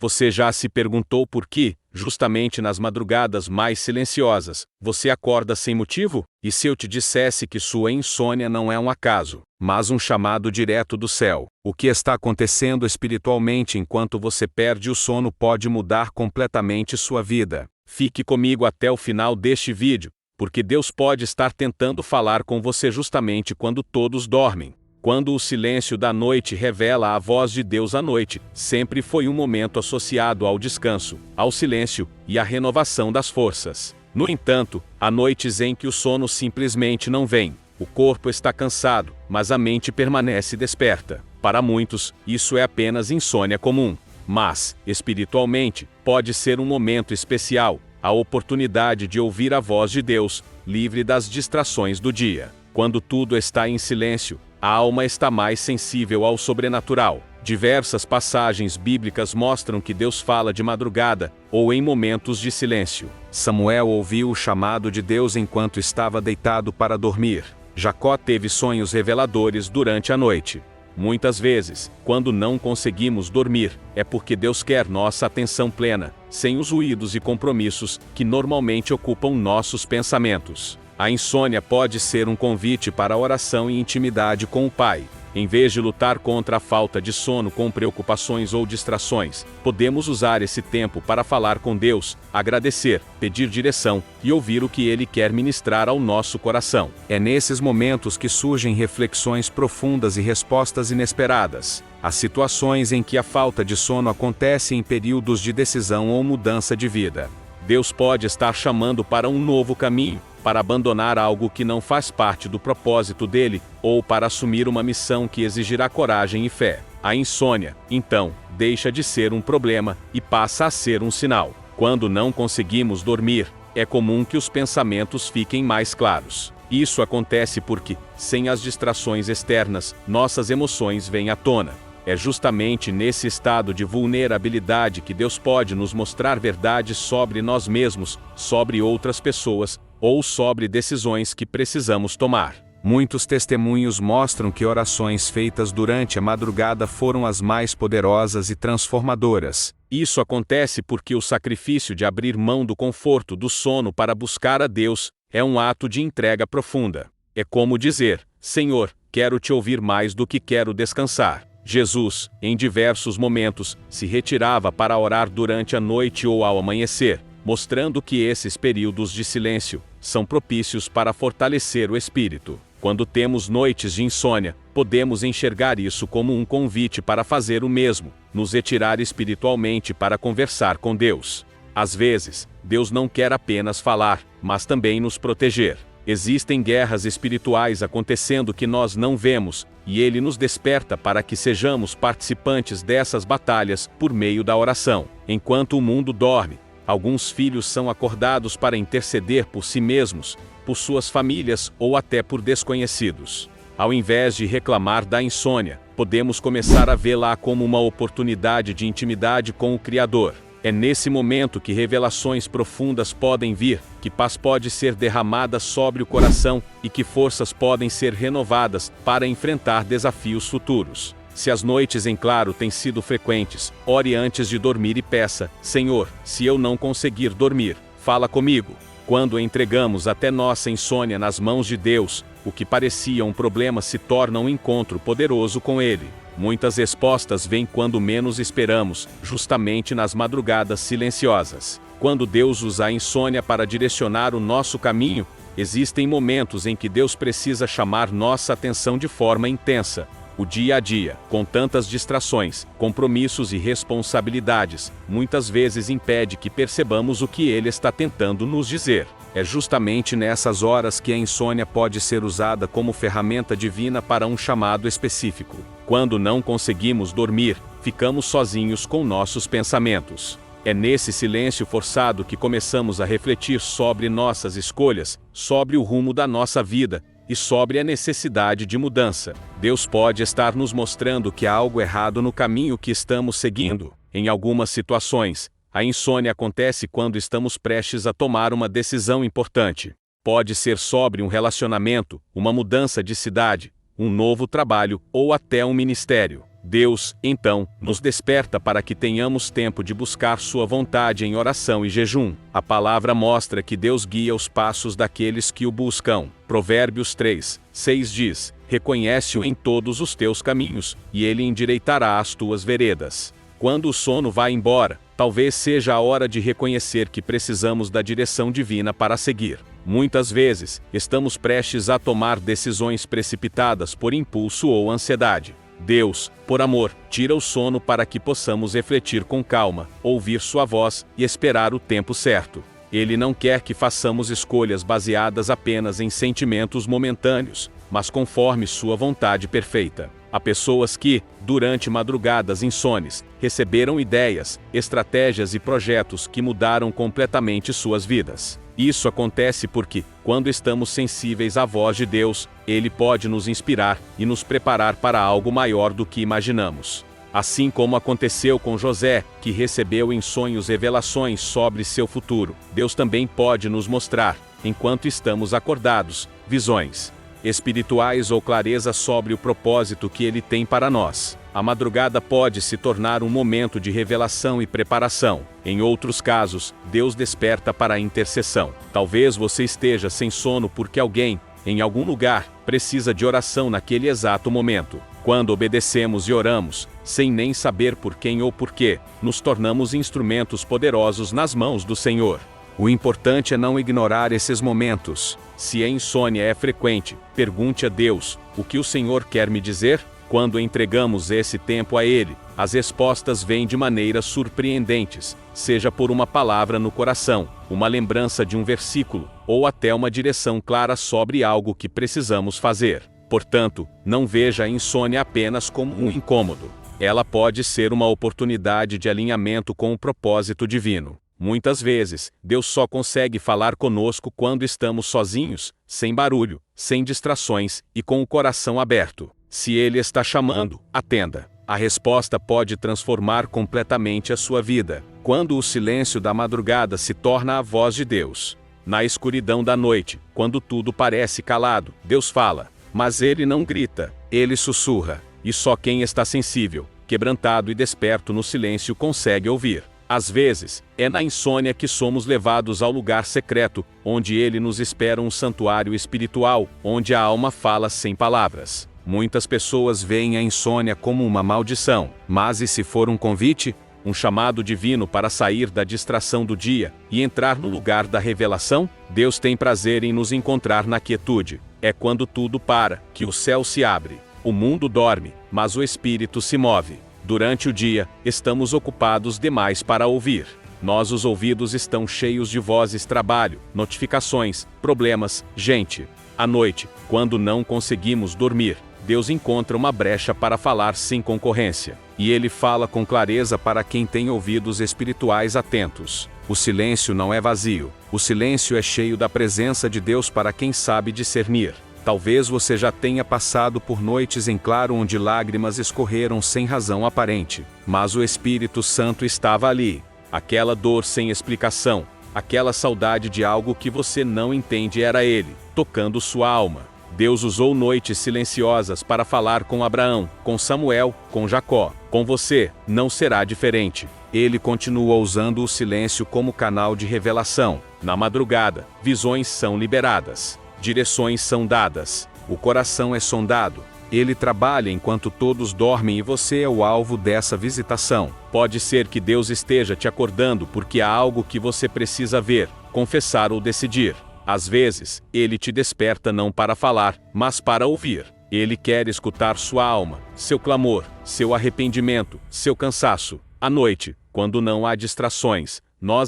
Você já se perguntou por que, justamente nas madrugadas mais silenciosas, você acorda sem motivo? E se eu te dissesse que sua insônia não é um acaso, mas um chamado direto do céu? O que está acontecendo espiritualmente enquanto você perde o sono pode mudar completamente sua vida. Fique comigo até o final deste vídeo, porque Deus pode estar tentando falar com você justamente quando todos dormem. Quando o silêncio da noite revela a voz de Deus à noite, sempre foi um momento associado ao descanso, ao silêncio e à renovação das forças. No entanto, há noites em que o sono simplesmente não vem. O corpo está cansado, mas a mente permanece desperta. Para muitos, isso é apenas insônia comum. Mas, espiritualmente, pode ser um momento especial, a oportunidade de ouvir a voz de Deus, livre das distrações do dia. Quando tudo está em silêncio, a alma está mais sensível ao sobrenatural. Diversas passagens bíblicas mostram que Deus fala de madrugada, ou em momentos de silêncio. Samuel ouviu o chamado de Deus enquanto estava deitado para dormir. Jacó teve sonhos reveladores durante a noite. Muitas vezes, quando não conseguimos dormir, é porque Deus quer nossa atenção plena, sem os ruídos e compromissos que normalmente ocupam nossos pensamentos. A insônia pode ser um convite para a oração e intimidade com o Pai. Em vez de lutar contra a falta de sono com preocupações ou distrações, podemos usar esse tempo para falar com Deus, agradecer, pedir direção e ouvir o que Ele quer ministrar ao nosso coração. É nesses momentos que surgem reflexões profundas e respostas inesperadas. Há situações em que a falta de sono acontece em períodos de decisão ou mudança de vida. Deus pode estar chamando para um novo caminho, para abandonar algo que não faz parte do propósito dele, ou para assumir uma missão que exigirá coragem e fé. A insônia, então, deixa de ser um problema e passa a ser um sinal. Quando não conseguimos dormir, é comum que os pensamentos fiquem mais claros. Isso acontece porque, sem as distrações externas, nossas emoções vêm à tona. É justamente nesse estado de vulnerabilidade que Deus pode nos mostrar verdades sobre nós mesmos, sobre outras pessoas, ou sobre decisões que precisamos tomar. Muitos testemunhos mostram que orações feitas durante a madrugada foram as mais poderosas e transformadoras. Isso acontece porque o sacrifício de abrir mão do conforto do sono para buscar a Deus é um ato de entrega profunda. É como dizer: Senhor, quero te ouvir mais do que quero descansar. Jesus, em diversos momentos, se retirava para orar durante a noite ou ao amanhecer, mostrando que esses períodos de silêncio são propícios para fortalecer o espírito. Quando temos noites de insônia, podemos enxergar isso como um convite para fazer o mesmo, nos retirar espiritualmente para conversar com Deus. Às vezes, Deus não quer apenas falar, mas também nos proteger. Existem guerras espirituais acontecendo que nós não vemos, e Ele nos desperta para que sejamos participantes dessas batalhas por meio da oração. Enquanto o mundo dorme, alguns filhos são acordados para interceder por si mesmos, por suas famílias ou até por desconhecidos. Ao invés de reclamar da insônia, podemos começar a vê-la como uma oportunidade de intimidade com o Criador. É nesse momento que revelações profundas podem vir, que paz pode ser derramada sobre o coração e que forças podem ser renovadas para enfrentar desafios futuros. Se as noites em claro têm sido frequentes, ore antes de dormir e peça: Senhor, se eu não conseguir dormir, fala comigo. Quando entregamos até nossa insônia nas mãos de Deus, o que parecia um problema se torna um encontro poderoso com Ele. Muitas respostas vêm quando menos esperamos, justamente nas madrugadas silenciosas. Quando Deus usa a insônia para direcionar o nosso caminho, existem momentos em que Deus precisa chamar nossa atenção de forma intensa. O dia a dia, com tantas distrações, compromissos e responsabilidades, muitas vezes impede que percebamos o que Ele está tentando nos dizer. É justamente nessas horas que a insônia pode ser usada como ferramenta divina para um chamado específico. Quando não conseguimos dormir, ficamos sozinhos com nossos pensamentos. É nesse silêncio forçado que começamos a refletir sobre nossas escolhas, sobre o rumo da nossa vida e sobre a necessidade de mudança. Deus pode estar nos mostrando que há algo errado no caminho que estamos seguindo. Em algumas situações, a insônia acontece quando estamos prestes a tomar uma decisão importante. Pode ser sobre um relacionamento, uma mudança de cidade, um novo trabalho ou até um ministério. Deus, então, nos desperta para que tenhamos tempo de buscar sua vontade em oração e jejum. A palavra mostra que Deus guia os passos daqueles que o buscam. Provérbios 3:6 diz: reconhece-o em todos os teus caminhos, e ele endireitará as tuas veredas. Quando o sono vai embora, talvez seja a hora de reconhecer que precisamos da direção divina para seguir. Muitas vezes, estamos prestes a tomar decisões precipitadas por impulso ou ansiedade. Deus, por amor, tira o sono para que possamos refletir com calma, ouvir sua voz e esperar o tempo certo. Ele não quer que façamos escolhas baseadas apenas em sentimentos momentâneos, mas conforme sua vontade perfeita. Há pessoas que, durante madrugadas insones, receberam ideias, estratégias e projetos que mudaram completamente suas vidas. Isso acontece porque, quando estamos sensíveis à voz de Deus, Ele pode nos inspirar e nos preparar para algo maior do que imaginamos. Assim como aconteceu com José, que recebeu em sonhos revelações sobre seu futuro, Deus também pode nos mostrar, enquanto estamos acordados, visões espirituais ou clareza sobre o propósito que Ele tem para nós. A madrugada pode se tornar um momento de revelação e preparação. Em outros casos, Deus desperta para a intercessão. Talvez você esteja sem sono porque alguém, em algum lugar, precisa de oração naquele exato momento. Quando obedecemos e oramos, sem nem saber por quem ou por quê, nos tornamos instrumentos poderosos nas mãos do Senhor. O importante é não ignorar esses momentos. Se a insônia é frequente, pergunte a Deus: o que o Senhor quer me dizer? Quando entregamos esse tempo a Ele, as respostas vêm de maneiras surpreendentes, seja por uma palavra no coração, uma lembrança de um versículo, ou até uma direção clara sobre algo que precisamos fazer. Portanto, não veja a insônia apenas como um incômodo. Ela pode ser uma oportunidade de alinhamento com o propósito divino. Muitas vezes, Deus só consegue falar conosco quando estamos sozinhos, sem barulho, sem distrações e com o coração aberto. Se Ele está chamando, atenda. A resposta pode transformar completamente a sua vida, quando o silêncio da madrugada se torna a voz de Deus. Na escuridão da noite, quando tudo parece calado, Deus fala, mas Ele não grita, Ele sussurra, e só quem está sensível, quebrantado e desperto no silêncio consegue ouvir. Às vezes, é na insônia que somos levados ao lugar secreto, onde Ele nos espera, um santuário espiritual, onde a alma fala sem palavras. Muitas pessoas veem a insônia como uma maldição, mas e se for um convite? Um chamado divino para sair da distração do dia e entrar no lugar da revelação? Deus tem prazer em nos encontrar na quietude. É quando tudo para, que o céu se abre. O mundo dorme, mas o espírito se move. Durante o dia, estamos ocupados demais para ouvir. Nossos ouvidos estão cheios de vozes, trabalho, notificações, problemas, gente. À noite, quando não conseguimos dormir, Deus encontra uma brecha para falar sem concorrência. E Ele fala com clareza para quem tem ouvidos espirituais atentos. O silêncio não é vazio. O silêncio é cheio da presença de Deus para quem sabe discernir. Talvez você já tenha passado por noites em claro onde lágrimas escorreram sem razão aparente, mas o Espírito Santo estava ali. Aquela dor sem explicação, aquela saudade de algo que você não entende era Ele, tocando sua alma. Deus usou noites silenciosas para falar com Abraão, com Samuel, com Jacó. Com você, não será diferente. Ele continua usando o silêncio como canal de revelação. Na madrugada, visões são liberadas. Direções são dadas, o coração é sondado. Ele trabalha enquanto todos dormem e você é o alvo dessa visitação. Pode ser que Deus esteja te acordando porque há algo que você precisa ver, confessar ou decidir. Às vezes, Ele te desperta não para falar, mas para ouvir. Ele quer escutar sua alma, seu clamor, seu arrependimento, seu cansaço. À noite, quando não há distrações,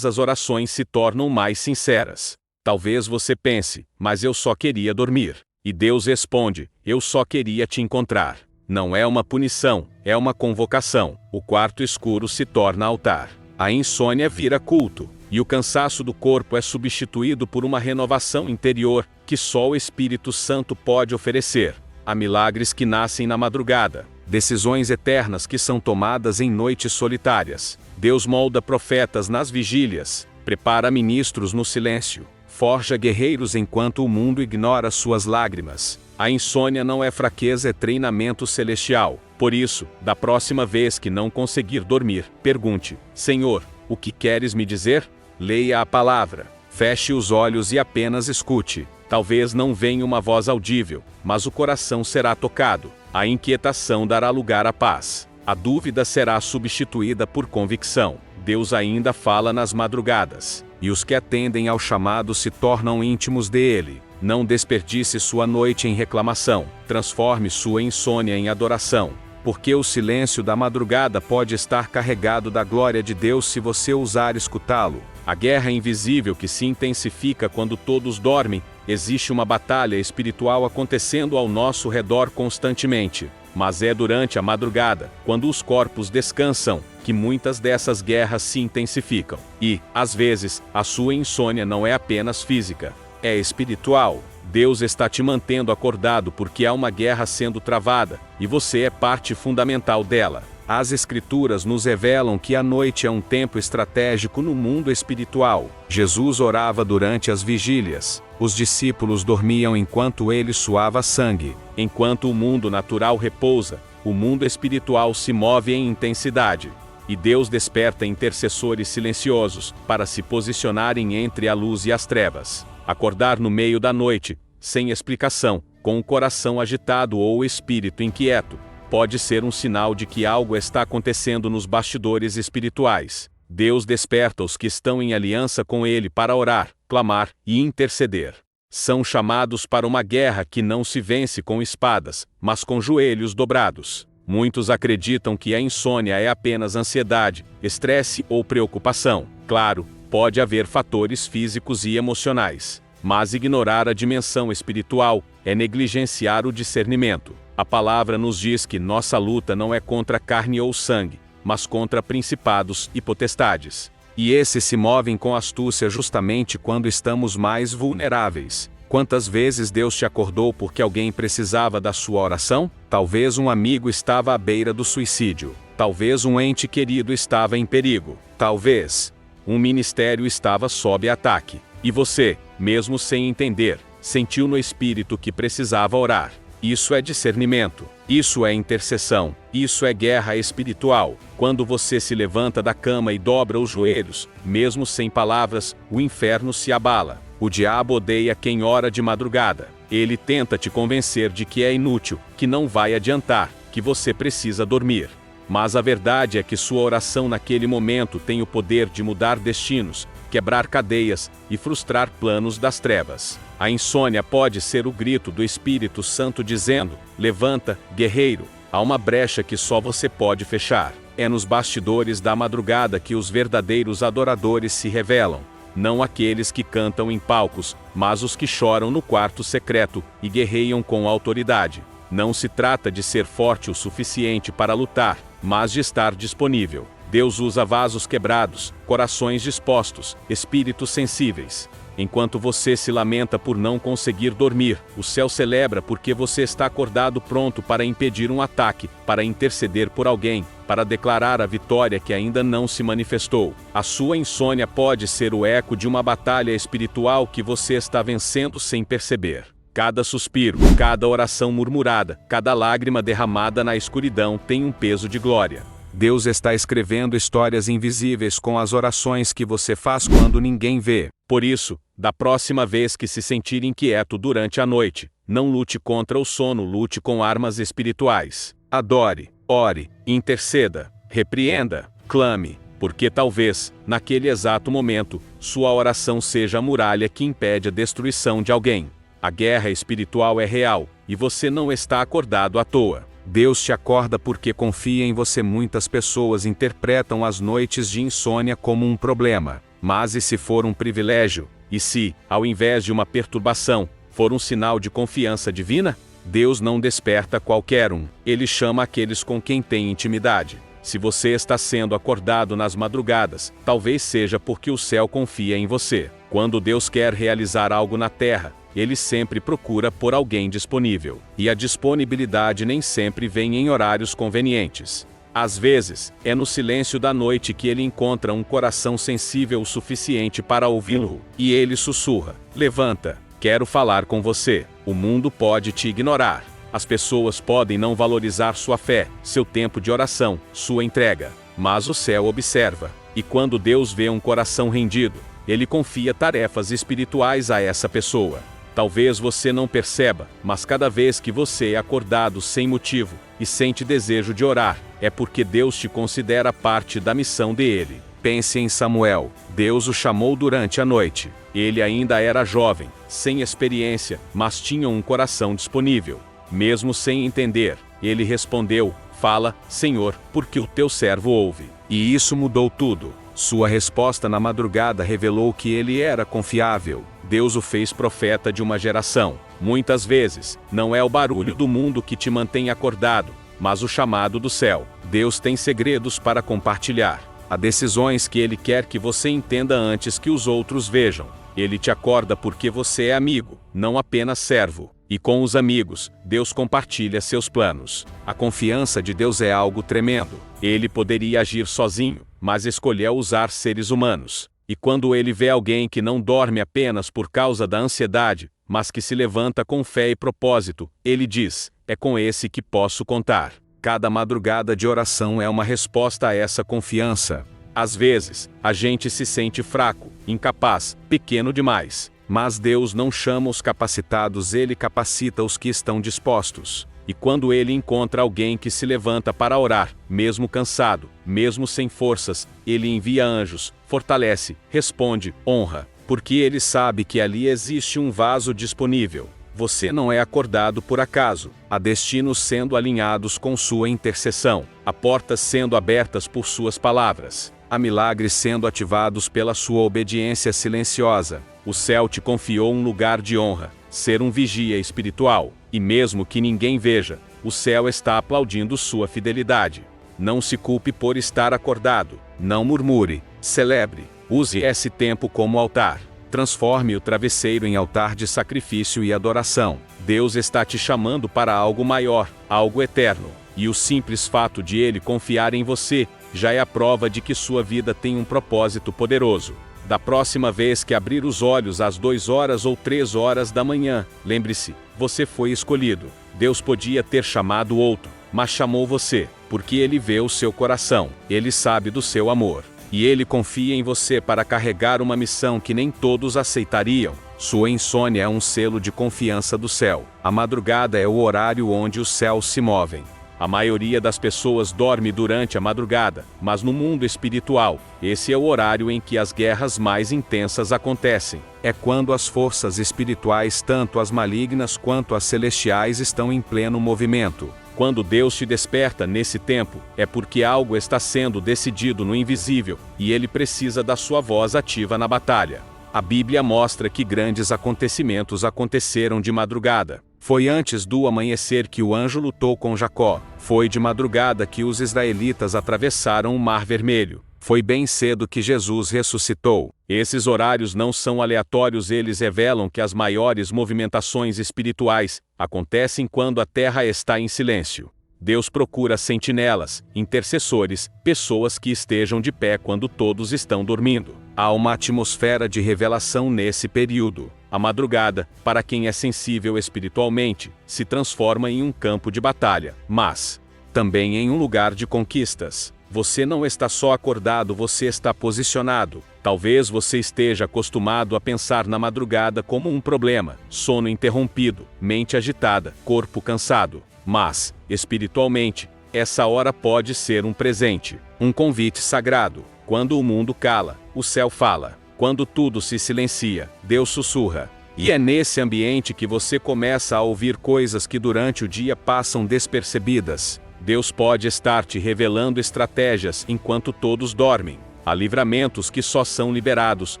as orações se tornam mais sinceras. Talvez você pense, mas eu só queria dormir. E Deus responde, eu só queria te encontrar. Não é uma punição, é uma convocação. O quarto escuro se torna altar. A insônia vira culto. E o cansaço do corpo é substituído por uma renovação interior, que só o Espírito Santo pode oferecer. Há milagres que nascem na madrugada. Decisões eternas que são tomadas em noites solitárias. Deus molda profetas nas vigílias. Prepara ministros no silêncio. Forja guerreiros enquanto o mundo ignora suas lágrimas. A insônia não é fraqueza, é treinamento celestial. Por isso, da próxima vez que não conseguir dormir, pergunte: Senhor, o que queres me dizer? Leia a palavra. Feche os olhos e apenas escute. Talvez não venha uma voz audível, mas o coração será tocado. A inquietação dará lugar à paz. A dúvida será substituída por convicção. Deus ainda fala nas madrugadas, e os que atendem ao chamado se tornam íntimos dele. Não desperdice sua noite em reclamação. Transforme sua insônia em adoração. Porque o silêncio da madrugada pode estar carregado da glória de Deus se você ousar escutá-lo. A guerra invisível que se intensifica quando todos dormem. Existe uma batalha espiritual acontecendo ao nosso redor constantemente. Mas é durante a madrugada, quando os corpos descansam, que muitas dessas guerras se intensificam. E, às vezes, a sua insônia não é apenas física, é espiritual. Deus está te mantendo acordado porque há uma guerra sendo travada, e você é parte fundamental dela. As Escrituras nos revelam que a noite é um tempo estratégico no mundo espiritual. Jesus orava durante as vigílias. Os discípulos dormiam enquanto ele suava sangue. Enquanto o mundo natural repousa, o mundo espiritual se move em intensidade. E Deus desperta intercessores silenciosos para se posicionarem entre a luz e as trevas. Acordar no meio da noite, sem explicação, com o coração agitado ou o espírito inquieto, pode ser um sinal de que algo está acontecendo nos bastidores espirituais. Deus desperta os que estão em aliança com Ele para orar, clamar e interceder. São chamados para uma guerra que não se vence com espadas, mas com joelhos dobrados. Muitos acreditam que a insônia é apenas ansiedade, estresse ou preocupação. Claro, pode haver fatores físicos e emocionais, mas ignorar a dimensão espiritual é negligenciar o discernimento. A palavra nos diz que nossa luta não é contra carne ou sangue, mas contra principados e potestades. E esses se movem com astúcia justamente quando estamos mais vulneráveis. Quantas vezes Deus te acordou porque alguém precisava da sua oração? Talvez um amigo estava à beira do suicídio. Talvez um ente querido estava em perigo. Talvez um ministério estava sob ataque. E você, mesmo sem entender, sentiu no espírito que precisava orar. Isso é discernimento. Isso é intercessão. Isso é guerra espiritual. Quando você se levanta da cama e dobra os joelhos, mesmo sem palavras, o inferno se abala. O diabo odeia quem ora de madrugada. Ele tenta te convencer de que é inútil, que não vai adiantar, que você precisa dormir. Mas a verdade é que sua oração naquele momento tem o poder de mudar destinos, quebrar cadeias e frustrar planos das trevas. A insônia pode ser o grito do Espírito Santo dizendo: levanta, guerreiro, há uma brecha que só você pode fechar. É nos bastidores da madrugada que os verdadeiros adoradores se revelam. Não aqueles que cantam em palcos, mas os que choram no quarto secreto e guerreiam com autoridade. Não se trata de ser forte o suficiente para lutar, mas de estar disponível. Deus usa vasos quebrados, corações dispostos, espíritos sensíveis. Enquanto você se lamenta por não conseguir dormir, o céu celebra porque você está acordado pronto para impedir um ataque, para interceder por alguém, para declarar a vitória que ainda não se manifestou. A sua insônia pode ser o eco de uma batalha espiritual que você está vencendo sem perceber. Cada suspiro, cada oração murmurada, cada lágrima derramada na escuridão tem um peso de glória. Deus está escrevendo histórias invisíveis com as orações que você faz quando ninguém vê. Por isso, da próxima vez que se sentir inquieto durante a noite, não lute contra o sono, lute com armas espirituais. Adore, ore, interceda, repreenda, clame, porque talvez, naquele exato momento, sua oração seja a muralha que impede a destruição de alguém. A guerra espiritual é real, e você não está acordado à toa. Deus te acorda porque confia em você. Muitas pessoas interpretam as noites de insônia como um problema. Mas e se for um privilégio? E se, ao invés de uma perturbação, for um sinal de confiança divina? Deus não desperta qualquer um. Ele chama aqueles com quem tem intimidade. Se você está sendo acordado nas madrugadas, talvez seja porque o céu confia em você. Quando Deus quer realizar algo na terra, Ele sempre procura por alguém disponível. E a disponibilidade nem sempre vem em horários convenientes. Às vezes, é no silêncio da noite que ele encontra um coração sensível o suficiente para ouvi-lo. E ele sussurra: levanta, quero falar com você. O mundo pode te ignorar. As pessoas podem não valorizar sua fé, seu tempo de oração, sua entrega. Mas o céu observa. E quando Deus vê um coração rendido, Ele confia tarefas espirituais a essa pessoa. Talvez você não perceba, mas cada vez que você é acordado sem motivo e sente desejo de orar, é porque Deus te considera parte da missão dele. Pense em Samuel. Deus o chamou durante a noite. Ele ainda era jovem, sem experiência, mas tinha um coração disponível. Mesmo sem entender, ele respondeu: "Fala, Senhor, porque o teu servo ouve." E isso mudou tudo. Sua resposta na madrugada revelou que ele era confiável. Deus o fez profeta de uma geração. Muitas vezes, não é o barulho do mundo que te mantém acordado, mas o chamado do céu. Deus tem segredos para compartilhar. Há decisões que Ele quer que você entenda antes que os outros vejam. Ele te acorda porque você é amigo, não apenas servo. E com os amigos, Deus compartilha seus planos. A confiança de Deus é algo tremendo. Ele poderia agir sozinho, mas escolheu usar seres humanos. E quando Ele vê alguém que não dorme apenas por causa da ansiedade, mas que se levanta com fé e propósito, Ele diz: "É com esse que posso contar." Cada madrugada de oração é uma resposta a essa confiança. Às vezes, a gente se sente fraco, incapaz, pequeno demais. Mas Deus não chama os capacitados, Ele capacita os que estão dispostos. E quando Ele encontra alguém que se levanta para orar, mesmo cansado, mesmo sem forças, Ele envia anjos, fortalece, responde, honra, porque Ele sabe que ali existe um vaso disponível. Você não é acordado por acaso. Há destinos sendo alinhados com sua intercessão. Há portas sendo abertas por suas palavras. Há milagres sendo ativados pela sua obediência silenciosa. O céu te confiou um lugar de honra, ser um vigia espiritual. E mesmo que ninguém veja, o céu está aplaudindo sua fidelidade. Não se culpe por estar acordado. Não murmure. Celebre. Use esse tempo como altar. Transforme o travesseiro em altar de sacrifício e adoração. Deus está te chamando para algo maior, algo eterno. E o simples fato de Ele confiar em você já é a prova de que sua vida tem um propósito poderoso. Da próxima vez que abrir os olhos às 2 horas ou 3 horas da manhã, lembre-se, você foi escolhido. Deus podia ter chamado outro, mas chamou você, porque Ele vê o seu coração, Ele sabe do seu amor. E Ele confia em você para carregar uma missão que nem todos aceitariam. Sua insônia é um selo de confiança do céu. A madrugada é o horário onde os céus se movem. A maioria das pessoas dorme durante a madrugada, mas no mundo espiritual, esse é o horário em que as guerras mais intensas acontecem. É quando as forças espirituais, tanto as malignas quanto as celestiais, estão em pleno movimento. Quando Deus te desperta nesse tempo, é porque algo está sendo decidido no invisível, e Ele precisa da sua voz ativa na batalha. A Bíblia mostra que grandes acontecimentos aconteceram de madrugada. Foi antes do amanhecer que o anjo lutou com Jacó. Foi de madrugada que os israelitas atravessaram o Mar Vermelho. Foi bem cedo que Jesus ressuscitou. Esses horários não são aleatórios, eles revelam que as maiores movimentações espirituais acontecem quando a terra está em silêncio. Deus procura sentinelas, intercessores, pessoas que estejam de pé quando todos estão dormindo. Há uma atmosfera de revelação nesse período. A madrugada, para quem é sensível espiritualmente, se transforma em um campo de batalha, mas também em um lugar de conquistas. Você não está só acordado, você está posicionado. Talvez você esteja acostumado a pensar na madrugada como um problema, sono interrompido, mente agitada, corpo cansado. Mas, espiritualmente, essa hora pode ser um presente, um convite sagrado. Quando o mundo cala, o céu fala. Quando tudo se silencia, Deus sussurra. E é nesse ambiente que você começa a ouvir coisas que durante o dia passam despercebidas. Deus pode estar te revelando estratégias enquanto todos dormem. Há livramentos que só são liberados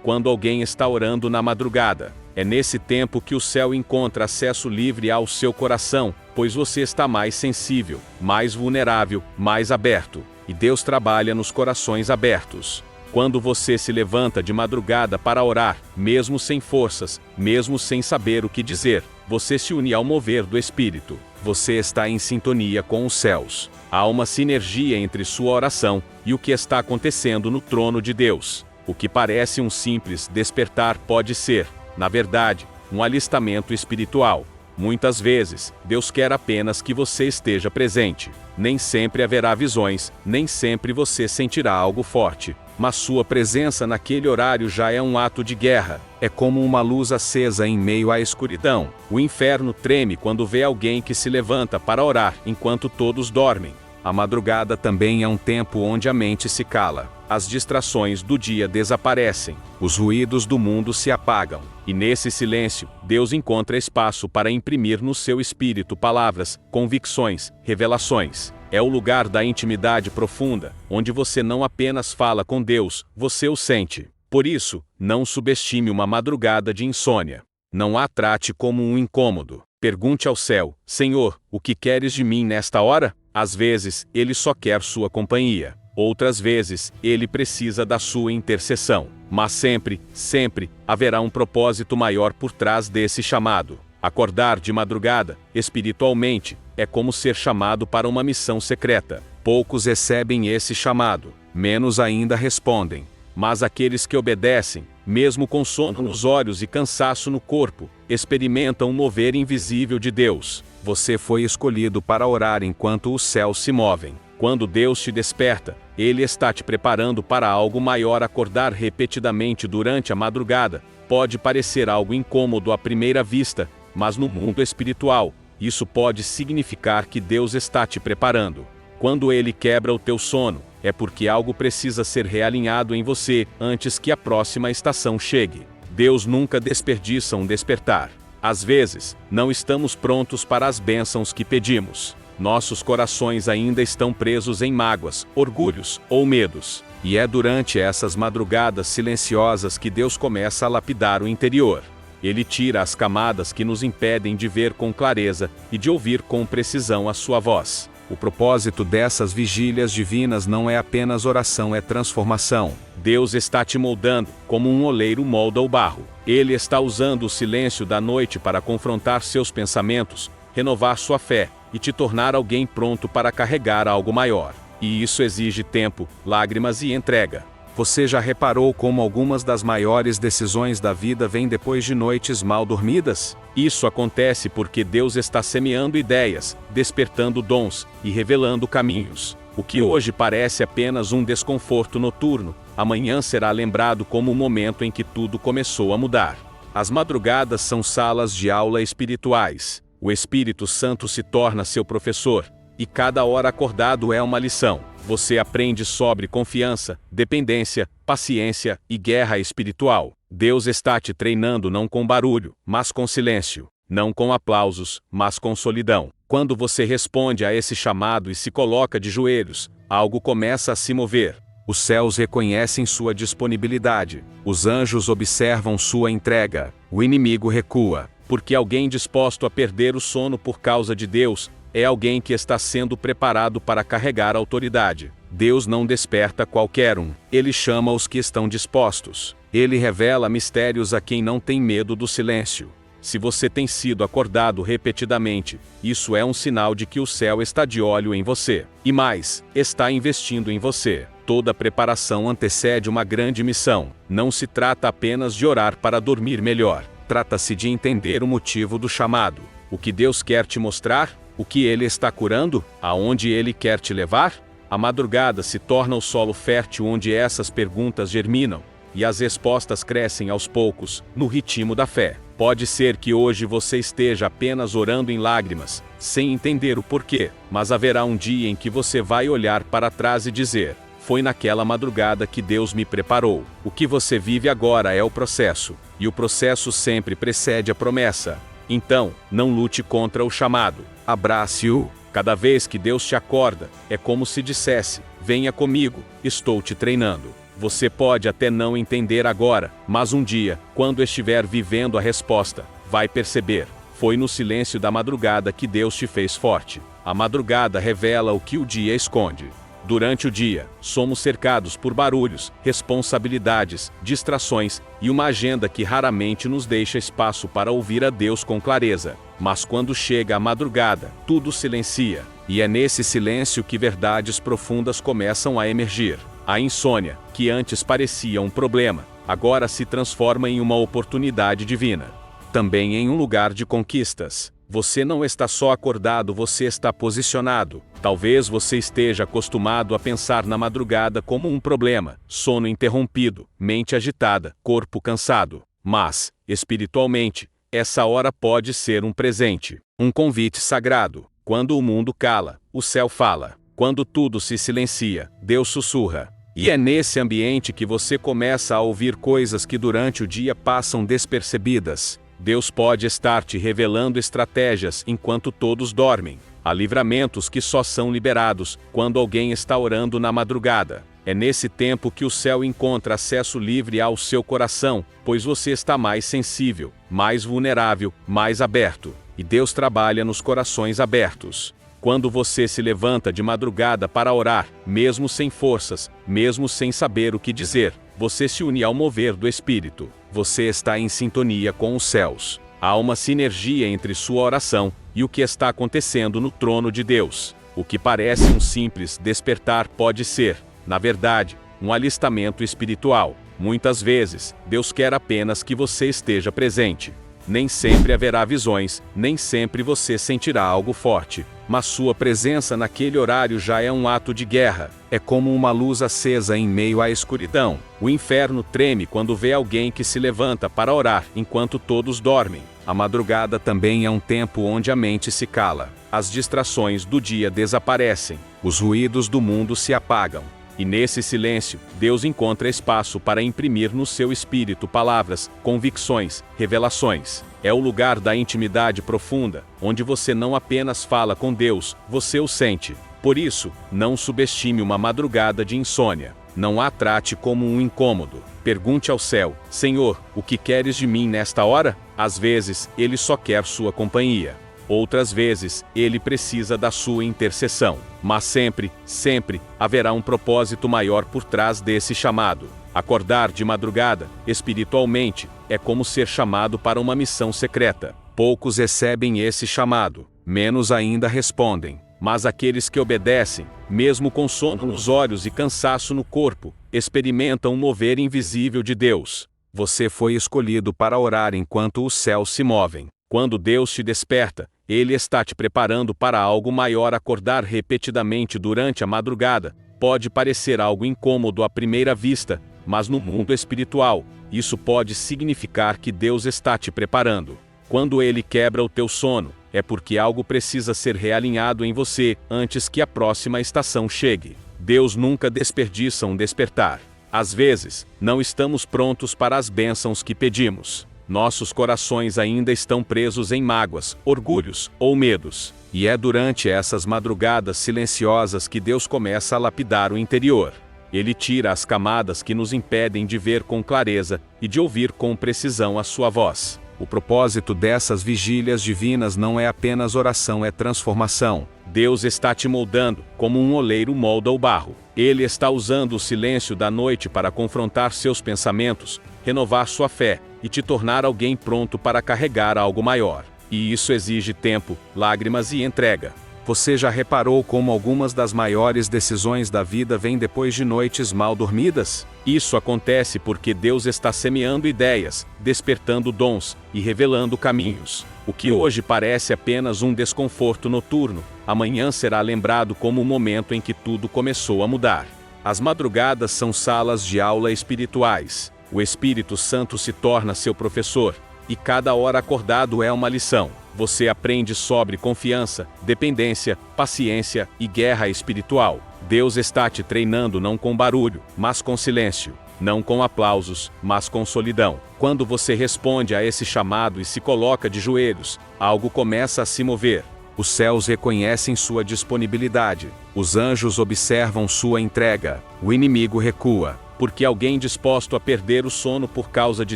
quando alguém está orando na madrugada. É nesse tempo que o céu encontra acesso livre ao seu coração, pois você está mais sensível, mais vulnerável, mais aberto. E Deus trabalha nos corações abertos. Quando você se levanta de madrugada para orar, mesmo sem forças, mesmo sem saber o que dizer, você se une ao mover do Espírito. Você está em sintonia com os céus. Há uma sinergia entre sua oração e o que está acontecendo no trono de Deus. O que parece um simples despertar pode ser, na verdade, um alistamento espiritual. Muitas vezes, Deus quer apenas que você esteja presente. Nem sempre haverá visões, nem sempre você sentirá algo forte, mas sua presença naquele horário já é um ato de guerra. É como uma luz acesa em meio à escuridão. O inferno treme quando vê alguém que se levanta para orar enquanto todos dormem. A madrugada também é um tempo onde a mente se cala. As distrações do dia desaparecem. Os ruídos do mundo se apagam. E nesse silêncio, Deus encontra espaço para imprimir no seu espírito palavras, convicções, revelações. É o lugar da intimidade profunda, onde você não apenas fala com Deus, você o sente. Por isso, não subestime uma madrugada de insônia. Não a trate como um incômodo. Pergunte ao céu: Senhor, o que queres de mim nesta hora? Às vezes, ele só quer sua companhia. Outras vezes, ele precisa da sua intercessão. Mas sempre, sempre, haverá um propósito maior por trás desse chamado. Acordar de madrugada, espiritualmente, é como ser chamado para uma missão secreta. Poucos recebem esse chamado, menos ainda respondem. Mas aqueles que obedecem, mesmo com sono nos olhos e cansaço no corpo, experimentam o mover invisível de Deus. Você foi escolhido para orar enquanto os céus se movem. Quando Deus te desperta, Ele está te preparando para algo maior. Acordar repetidamente durante a madrugada pode parecer algo incômodo à primeira vista, mas no mundo espiritual, isso pode significar que Deus está te preparando. Quando Ele quebra o teu sono, é porque algo precisa ser realinhado em você antes que a próxima estação chegue. Deus nunca desperdiça um despertar. Às vezes, não estamos prontos para as bênçãos que pedimos. Nossos corações ainda estão presos em mágoas, orgulhos ou medos. E é durante essas madrugadas silenciosas que Deus começa a lapidar o interior. Ele tira as camadas que nos impedem de ver com clareza e de ouvir com precisão a sua voz. O propósito dessas vigílias divinas não é apenas oração, é transformação. Deus está te moldando, como um oleiro molda o barro. Ele está usando o silêncio da noite para confrontar seus pensamentos, renovar sua fé e te tornar alguém pronto para carregar algo maior. E isso exige tempo, lágrimas e entrega. Você já reparou como algumas das maiores decisões da vida vêm depois de noites mal dormidas? Isso acontece porque Deus está semeando ideias, despertando dons e revelando caminhos. O que hoje parece apenas um desconforto noturno, amanhã será lembrado como o momento em que tudo começou a mudar. As madrugadas são salas de aula espirituais. O Espírito Santo se torna seu professor, e cada hora acordado é uma lição. Você aprende sobre confiança, dependência, paciência e guerra espiritual. Deus está te treinando não com barulho, mas com silêncio. Não com aplausos, mas com solidão. Quando você responde a esse chamado e se coloca de joelhos, algo começa a se mover. Os céus reconhecem sua disponibilidade. Os anjos observam sua entrega. O inimigo recua. Porque alguém disposto a perder o sono por causa de Deus é alguém que está sendo preparado para carregar autoridade. Deus não desperta qualquer um. Ele chama os que estão dispostos. Ele revela mistérios a quem não tem medo do silêncio. Se você tem sido acordado repetidamente, isso é um sinal de que o céu está de olho em você. E mais, está investindo em você. Toda preparação antecede uma grande missão. Não se trata apenas de orar para dormir melhor. Trata-se de entender o motivo do chamado. O que Deus quer te mostrar? O que Ele está curando? Aonde Ele quer te levar? A madrugada se torna o solo fértil onde essas perguntas germinam, e as respostas crescem aos poucos, no ritmo da fé. Pode ser que hoje você esteja apenas orando em lágrimas, sem entender o porquê, mas haverá um dia em que você vai olhar para trás e dizer: foi naquela madrugada que Deus me preparou. O que você vive agora é o processo, e o processo sempre precede a promessa. Então, não lute contra o chamado. Abrace-o. Cada vez que Deus te acorda, é como se dissesse: venha comigo, estou te treinando. Você pode até não entender agora, mas um dia, quando estiver vivendo a resposta, vai perceber. Foi no silêncio da madrugada que Deus te fez forte. A madrugada revela o que o dia esconde. Durante o dia, somos cercados por barulhos, responsabilidades, distrações e uma agenda que raramente nos deixa espaço para ouvir a Deus com clareza. Mas quando chega a madrugada, tudo silencia, e é nesse silêncio que verdades profundas começam a emergir. A insônia, que antes parecia um problema, agora se transforma em uma oportunidade divina. Também em um lugar de conquistas. Você não está só acordado, você está posicionado. Talvez você esteja acostumado a pensar na madrugada como um problema, sono interrompido, mente agitada, corpo cansado. Mas, espiritualmente, essa hora pode ser um presente, um convite sagrado. Quando o mundo cala, o céu fala. Quando tudo se silencia, Deus sussurra. E é nesse ambiente que você começa a ouvir coisas que durante o dia passam despercebidas. Deus pode estar te revelando estratégias enquanto todos dormem. Há livramentos que só são liberados quando alguém está orando na madrugada. É nesse tempo que o céu encontra acesso livre ao seu coração, pois você está mais sensível, mais vulnerável, mais aberto. E Deus trabalha nos corações abertos. Quando você se levanta de madrugada para orar, mesmo sem forças, mesmo sem saber o que dizer, você se une ao mover do Espírito. Você está em sintonia com os céus. Há uma sinergia entre sua oração e o que está acontecendo no trono de Deus. O que parece um simples despertar pode ser, na verdade, um alistamento espiritual. Muitas vezes, Deus quer apenas que você esteja presente. Nem sempre haverá visões, nem sempre você sentirá algo forte, mas sua presença naquele horário já é um ato de guerra. É como uma luz acesa em meio à escuridão. O inferno treme quando vê alguém que se levanta para orar enquanto todos dormem. A madrugada também é um tempo onde a mente se cala. As distrações do dia desaparecem. Os ruídos do mundo se apagam. E nesse silêncio, Deus encontra espaço para imprimir no seu espírito palavras, convicções, revelações. É o lugar da intimidade profunda, onde você não apenas fala com Deus, você o sente. Por isso, não subestime uma madrugada de insônia. Não a trate como um incômodo. Pergunte ao céu: Senhor, o que queres de mim nesta hora? Às vezes, Ele só quer sua companhia. Outras vezes, Ele precisa da sua intercessão. Mas sempre, sempre, haverá um propósito maior por trás desse chamado. Acordar de madrugada, espiritualmente, é como ser chamado para uma missão secreta. Poucos recebem esse chamado, menos ainda respondem. Mas aqueles que obedecem, mesmo com sono nos olhos e cansaço no corpo, experimentam o mover invisível de Deus. Você foi escolhido para orar enquanto os céus se movem. Quando Deus te desperta, Ele está te preparando para algo maior. Acordar repetidamente durante a madrugada pode parecer algo incômodo à primeira vista, mas no mundo espiritual, isso pode significar que Deus está te preparando. Quando Ele quebra o teu sono, é porque algo precisa ser realinhado em você antes que a próxima estação chegue. Deus nunca desperdiça um despertar. Às vezes, não estamos prontos para as bênçãos que pedimos. Nossos corações ainda estão presos em mágoas, orgulhos ou medos. E é durante essas madrugadas silenciosas que Deus começa a lapidar o interior. Ele tira as camadas que nos impedem de ver com clareza e de ouvir com precisão a sua voz. O propósito dessas vigílias divinas não é apenas oração, é transformação. Deus está te moldando, como um oleiro molda o barro. Ele está usando o silêncio da noite para confrontar seus pensamentos, renovar sua fé e te tornar alguém pronto para carregar algo maior. E isso exige tempo, lágrimas e entrega. Você já reparou como algumas das maiores decisões da vida vêm depois de noites mal dormidas? Isso acontece porque Deus está semeando ideias, despertando dons e revelando caminhos. O que hoje parece apenas um desconforto noturno, amanhã será lembrado como o momento em que tudo começou a mudar. As madrugadas são salas de aula espirituais. O Espírito Santo se torna seu professor, e cada hora acordado é uma lição. Você aprende sobre confiança, dependência, paciência e guerra espiritual. Deus está te treinando não com barulho, mas com silêncio. Não com aplausos, mas com solidão. Quando você responde a esse chamado e se coloca de joelhos, algo começa a se mover. Os céus reconhecem sua disponibilidade. Os anjos observam sua entrega. O inimigo recua. Porque alguém disposto a perder o sono por causa de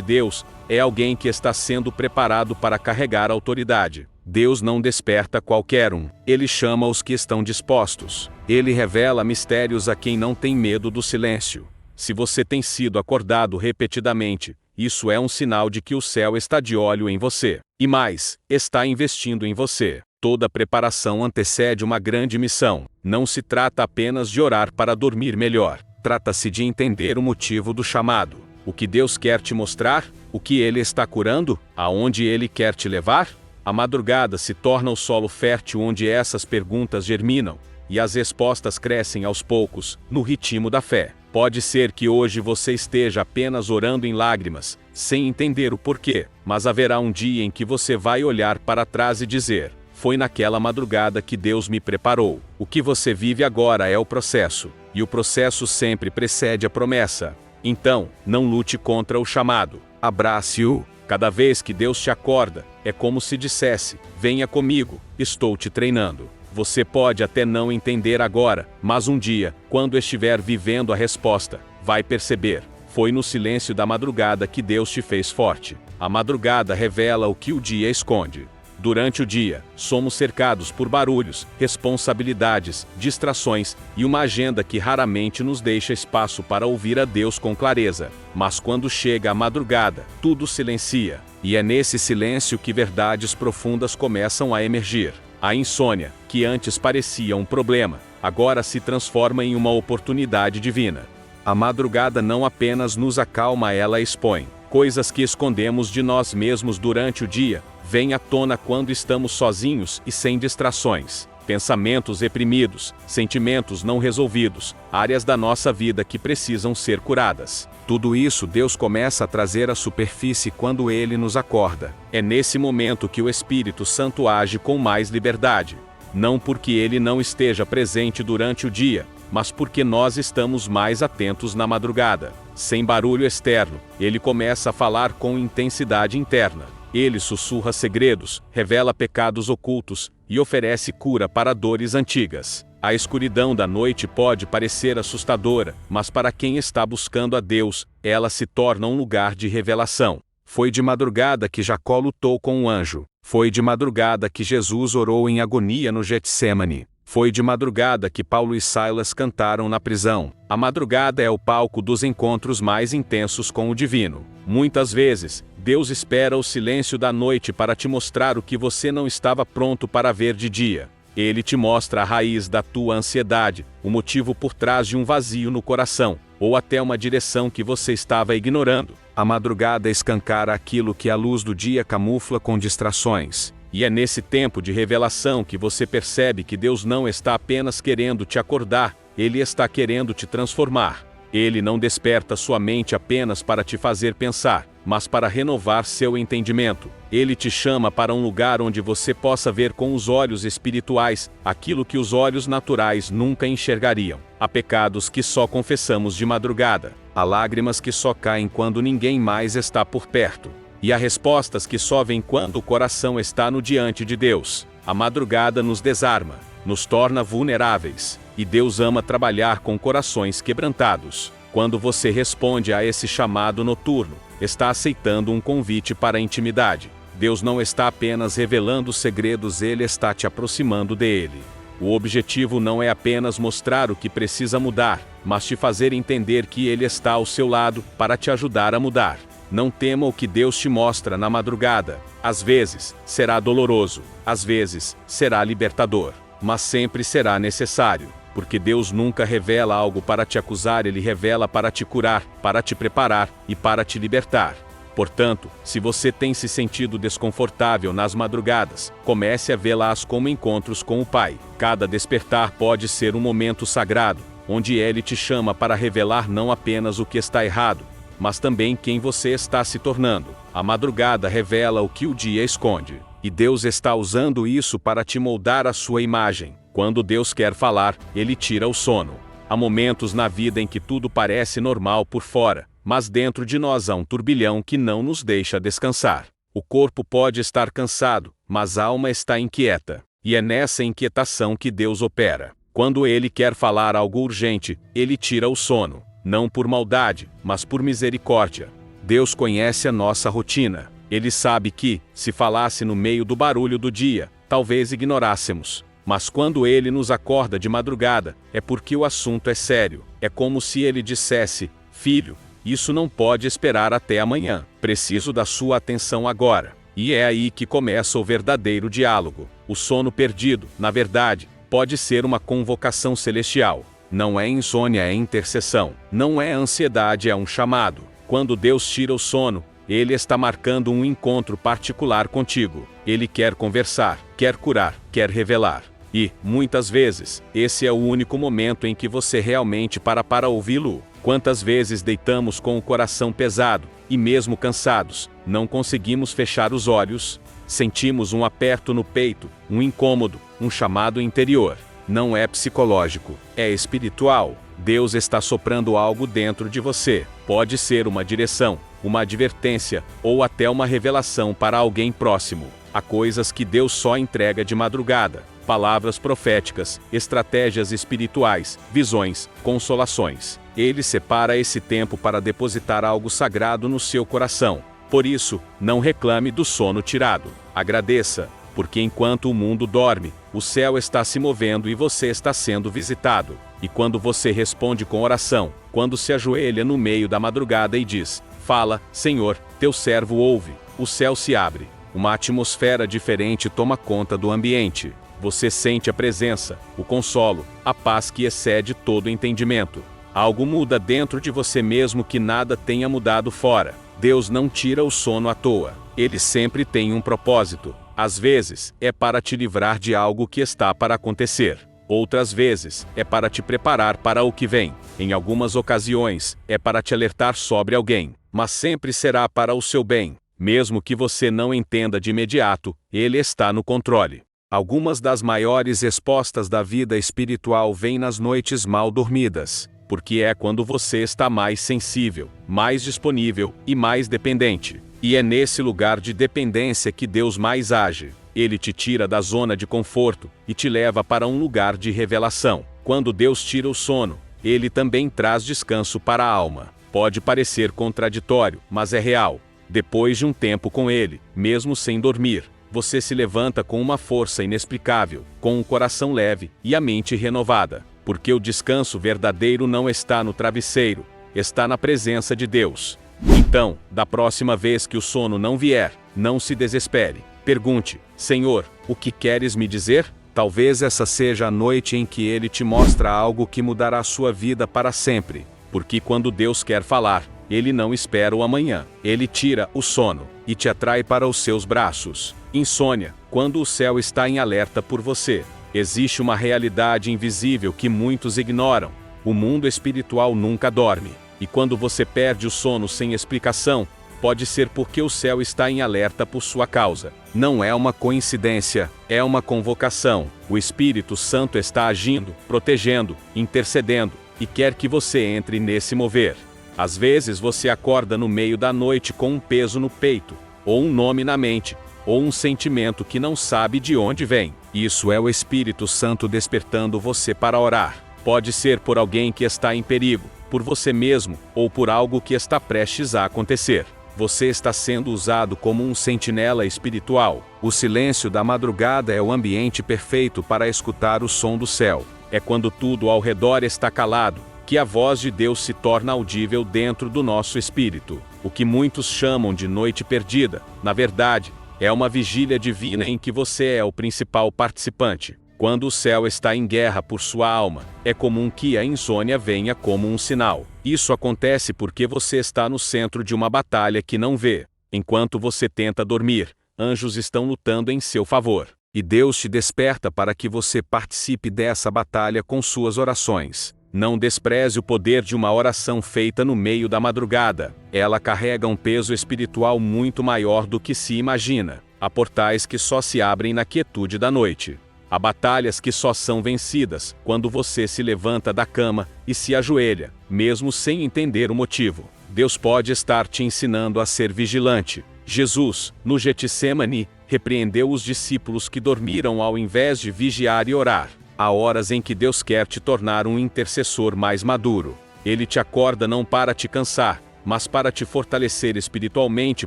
Deus é alguém que está sendo preparado para carregar autoridade. Deus não desperta qualquer um. Ele chama os que estão dispostos. Ele revela mistérios a quem não tem medo do silêncio. Se você tem sido acordado repetidamente, isso é um sinal de que o céu está de olho em você. E mais, está investindo em você. Toda preparação antecede uma grande missão. Não se trata apenas de orar para dormir melhor. Trata-se de entender o motivo do chamado. O que Deus quer te mostrar? O que Ele está curando? Aonde Ele quer te levar? A madrugada se torna o solo fértil onde essas perguntas germinam, e as respostas crescem aos poucos, no ritmo da fé. Pode ser que hoje você esteja apenas orando em lágrimas, sem entender o porquê, mas haverá um dia em que você vai olhar para trás e dizer: foi naquela madrugada que Deus me preparou. O que você vive agora é o processo, e o processo sempre precede a promessa. Então, não lute contra o chamado. Abrace-o. Cada vez que Deus te acorda, é como se dissesse: venha comigo, estou te treinando. Você pode até não entender agora, mas um dia, quando estiver vivendo a resposta, vai perceber: foi no silêncio da madrugada que Deus te fez forte. A madrugada revela o que o dia esconde. Durante o dia, somos cercados por barulhos, responsabilidades, distrações e uma agenda que raramente nos deixa espaço para ouvir a Deus com clareza. Mas quando chega a madrugada, tudo silencia, e é nesse silêncio que verdades profundas começam a emergir. A insônia, que antes parecia um problema, agora se transforma em uma oportunidade divina. A madrugada não apenas nos acalma, ela expõe coisas que escondemos de nós mesmos durante o dia. Vem à tona quando estamos sozinhos e sem distrações. Pensamentos reprimidos, sentimentos não resolvidos, áreas da nossa vida que precisam ser curadas. Tudo isso Deus começa a trazer à superfície quando Ele nos acorda. É nesse momento que o Espírito Santo age com mais liberdade. Não porque Ele não esteja presente durante o dia, mas porque nós estamos mais atentos na madrugada. Sem barulho externo, Ele começa a falar com intensidade interna. Ele sussurra segredos, revela pecados ocultos e oferece cura para dores antigas. A escuridão da noite pode parecer assustadora, mas para quem está buscando a Deus, ela se torna um lugar de revelação. Foi de madrugada que Jacó lutou com um anjo. Foi de madrugada que Jesus orou em agonia no Getsêmani. Foi de madrugada que Paulo e Silas cantaram na prisão. A madrugada é o palco dos encontros mais intensos com o divino. Muitas vezes, Deus espera o silêncio da noite para te mostrar o que você não estava pronto para ver de dia. Ele te mostra a raiz da tua ansiedade, o motivo por trás de um vazio no coração, ou até uma direção que você estava ignorando. A madrugada escancara aquilo que a luz do dia camufla com distrações. E é nesse tempo de revelação que você percebe que Deus não está apenas querendo te acordar, Ele está querendo te transformar. Ele não desperta sua mente apenas para te fazer pensar, mas para renovar seu entendimento. Ele te chama para um lugar onde você possa ver com os olhos espirituais aquilo que os olhos naturais nunca enxergariam. Há pecados que só confessamos de madrugada. Há lágrimas que só caem quando ninguém mais está por perto. E há respostas que só vêm quando o coração está no diante de Deus. A madrugada nos desarma, nos torna vulneráveis, e Deus ama trabalhar com corações quebrantados. Quando você responde a esse chamado noturno, está aceitando um convite para a intimidade. Deus não está apenas revelando segredos, Ele está te aproximando dele. O objetivo não é apenas mostrar o que precisa mudar, mas te fazer entender que Ele está ao seu lado para te ajudar a mudar. Não tema o que Deus te mostra na madrugada. Às vezes, será doloroso. Às vezes, será libertador. Mas sempre será necessário. Porque Deus nunca revela algo para te acusar, Ele revela para te curar, para te preparar e para te libertar. Portanto, se você tem se sentido desconfortável nas madrugadas, comece a vê-las como encontros com o Pai. Cada despertar pode ser um momento sagrado, onde Ele te chama para revelar não apenas o que está errado, mas também quem você está se tornando. A madrugada revela o que o dia esconde. E Deus está usando isso para te moldar à sua imagem. Quando Deus quer falar, Ele tira o sono. Há momentos na vida em que tudo parece normal por fora, mas dentro de nós há um turbilhão que não nos deixa descansar. O corpo pode estar cansado, mas a alma está inquieta. E é nessa inquietação que Deus opera. Quando Ele quer falar algo urgente, Ele tira o sono. Não por maldade, mas por misericórdia. Deus conhece a nossa rotina. Ele sabe que, se falasse no meio do barulho do dia, talvez ignorássemos. Mas quando Ele nos acorda de madrugada, é porque o assunto é sério. É como se Ele dissesse: filho, isso não pode esperar até amanhã. Preciso da sua atenção agora. E é aí que começa o verdadeiro diálogo. O sono perdido, na verdade, pode ser uma convocação celestial. Não é insônia, é intercessão. Não é ansiedade, é um chamado. Quando Deus tira o sono, Ele está marcando um encontro particular contigo. Ele quer conversar, quer curar, quer revelar. E, muitas vezes, esse é o único momento em que você realmente para ouvi-lo. Quantas vezes deitamos com o coração pesado, e mesmo cansados, não conseguimos fechar os olhos? Sentimos um aperto no peito, um incômodo, um chamado interior. Não é psicológico, é espiritual. Deus está soprando algo dentro de você. Pode ser uma direção, uma advertência, ou até uma revelação para alguém próximo. Há coisas que Deus só entrega de madrugada. Palavras proféticas, estratégias espirituais, visões, consolações. Ele separa esse tempo para depositar algo sagrado no seu coração. Por isso, não reclame do sono tirado. Agradeça, porque enquanto o mundo dorme, o céu está se movendo e você está sendo visitado. E quando você responde com oração, quando se ajoelha no meio da madrugada e diz: "Fala, Senhor, teu servo ouve", o céu se abre. Uma atmosfera diferente toma conta do ambiente. Você sente a presença, o consolo, a paz que excede todo entendimento. Algo muda dentro de você mesmo que nada tenha mudado fora. Deus não tira o sono à toa. Ele sempre tem um propósito. Às vezes, é para te livrar de algo que está para acontecer. Outras vezes, é para te preparar para o que vem. Em algumas ocasiões, é para te alertar sobre alguém. Mas sempre será para o seu bem. Mesmo que você não entenda de imediato, Ele está no controle. Algumas das maiores respostas da vida espiritual vêm nas noites mal dormidas, porque é quando você está mais sensível, mais disponível e mais dependente. E é nesse lugar de dependência que Deus mais age. Ele te tira da zona de conforto e te leva para um lugar de revelação. Quando Deus tira o sono, Ele também traz descanso para a alma. Pode parecer contraditório, mas é real. Depois de um tempo com Ele, mesmo sem dormir, você se levanta com uma força inexplicável, com um coração leve e a mente renovada. Porque o descanso verdadeiro não está no travesseiro, está na presença de Deus. Então, da próxima vez que o sono não vier, não se desespere. Pergunte: Senhor, o que queres me dizer? Talvez essa seja a noite em que Ele te mostra algo que mudará a sua vida para sempre. Porque quando Deus quer falar, Ele não espera o amanhã. Ele tira o sono e te atrai para os seus braços. Insônia, quando o céu está em alerta por você. Existe uma realidade invisível que muitos ignoram. O mundo espiritual nunca dorme. E quando você perde o sono sem explicação, pode ser porque o céu está em alerta por sua causa. Não é uma coincidência, é uma convocação. O Espírito Santo está agindo, protegendo, intercedendo, e quer que você entre nesse mover. Às vezes você acorda no meio da noite com um peso no peito, ou um nome na mente, ou um sentimento que não sabe de onde vem. Isso é o Espírito Santo despertando você para orar. Pode ser por alguém que está em perigo, por você mesmo, ou por algo que está prestes a acontecer. Você está sendo usado como um sentinela espiritual. O silêncio da madrugada é o ambiente perfeito para escutar o som do céu. É quando tudo ao redor está calado, que a voz de Deus se torna audível dentro do nosso espírito. O que muitos chamam de noite perdida, na verdade, é uma vigília divina em que você é o principal participante. Quando o céu está em guerra por sua alma, é comum que a insônia venha como um sinal. Isso acontece porque você está no centro de uma batalha que não vê. Enquanto você tenta dormir, anjos estão lutando em seu favor. E Deus te desperta para que você participe dessa batalha com suas orações. Não despreze o poder de uma oração feita no meio da madrugada. Ela carrega um peso espiritual muito maior do que se imagina. Há portais que só se abrem na quietude da noite. Há batalhas que só são vencidas quando você se levanta da cama e se ajoelha, mesmo sem entender o motivo. Deus pode estar te ensinando a ser vigilante. Jesus, no Getsêmani, repreendeu os discípulos que dormiram ao invés de vigiar e orar. Há horas em que Deus quer te tornar um intercessor mais maduro. Ele te acorda não para te cansar, mas para te fortalecer espiritualmente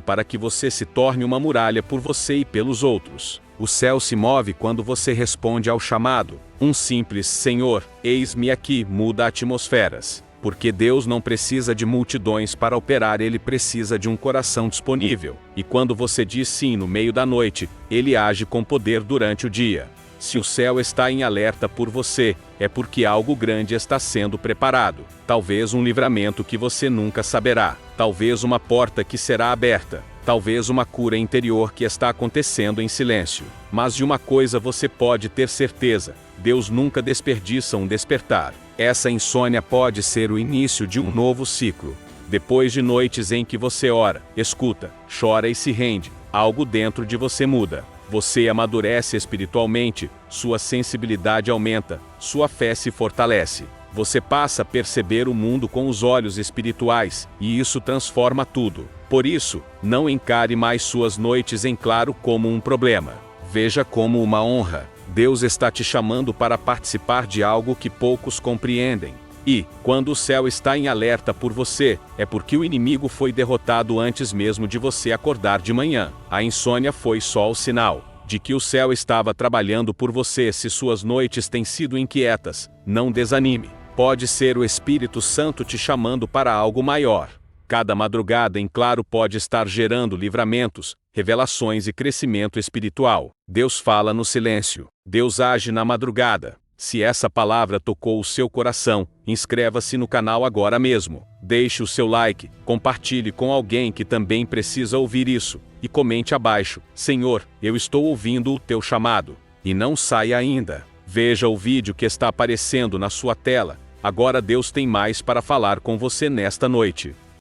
para que você se torne uma muralha por você e pelos outros. O céu se move quando você responde ao chamado. Um simples Senhor, eis-me aqui muda atmosferas. Porque Deus não precisa de multidões para operar, Ele precisa de um coração disponível. E quando você diz sim no meio da noite, Ele age com poder durante o dia. Se o céu está em alerta por você, é porque algo grande está sendo preparado. Talvez um livramento que você nunca saberá. Talvez uma porta que será aberta. Talvez uma cura interior que está acontecendo em silêncio. Mas de uma coisa você pode ter certeza: Deus nunca desperdiça um despertar. Essa insônia pode ser o início de um novo ciclo. Depois de noites em que você ora, escuta, chora e se rende, algo dentro de você muda. Você amadurece espiritualmente, sua sensibilidade aumenta, sua fé se fortalece. Você passa a perceber o mundo com os olhos espirituais, e isso transforma tudo. Por isso, não encare mais suas noites em claro como um problema. Veja como uma honra. Deus está te chamando para participar de algo que poucos compreendem. E, quando o céu está em alerta por você, é porque o inimigo foi derrotado antes mesmo de você acordar de manhã. A insônia foi só o sinal de que o céu estava trabalhando por você. Se suas noites têm sido inquietas, não desanime. Pode ser o Espírito Santo te chamando para algo maior. Cada madrugada em claro pode estar gerando livramentos, revelações e crescimento espiritual. Deus fala no silêncio. Deus age na madrugada. Se essa palavra tocou o seu coração, inscreva-se no canal agora mesmo. Deixe o seu like, compartilhe com alguém que também precisa ouvir isso, e comente abaixo: Senhor, eu estou ouvindo o teu chamado. E não saia ainda. Veja o vídeo que está aparecendo na sua tela. Agora Deus tem mais para falar com você nesta noite.